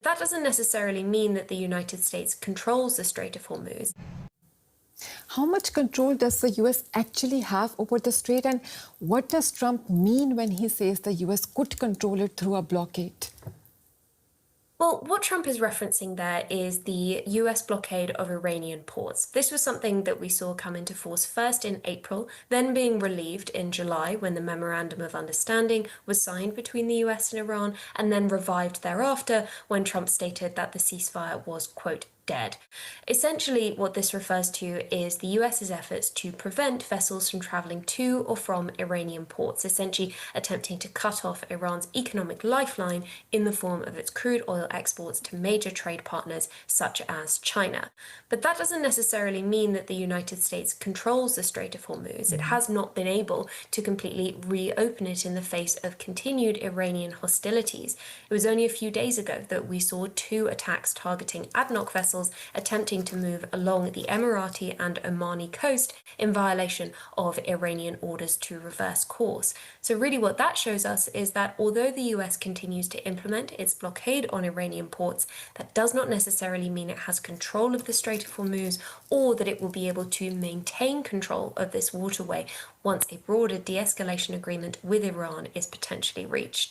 That doesn't necessarily mean that the United States controls the Strait of Hormuz. How much control does the US actually have over the strait, and what does Trump mean when he says the US could control it through a blockade? Well, what Trump is referencing there is the US blockade of Iranian ports. This was something that we saw come into force first in April, then being relieved in July when the Memorandum of Understanding was signed between the US and Iran, and then revived thereafter when Trump stated that the ceasefire was, quote, dead. Essentially, what this refers to is the US's efforts to prevent vessels from traveling to or from Iranian ports, essentially attempting to cut off Iran's economic lifeline in the form of its crude oil exports to major trade partners such as China. But that doesn't necessarily mean that the United States controls the Strait of Hormuz. It has not been able to completely reopen it in the face of continued Iranian hostilities. It was only a few days ago that we saw two attacks targeting ADNOC vessels attempting to move along the Emirati and Omani coast in violation of Iranian orders to reverse course. So really what that shows us is that although the US continues to implement its blockade on Iranian ports, that does not necessarily mean it has control of the Strait of Hormuz or that it will be able to maintain control of this waterway once a broader de-escalation agreement with Iran is potentially reached.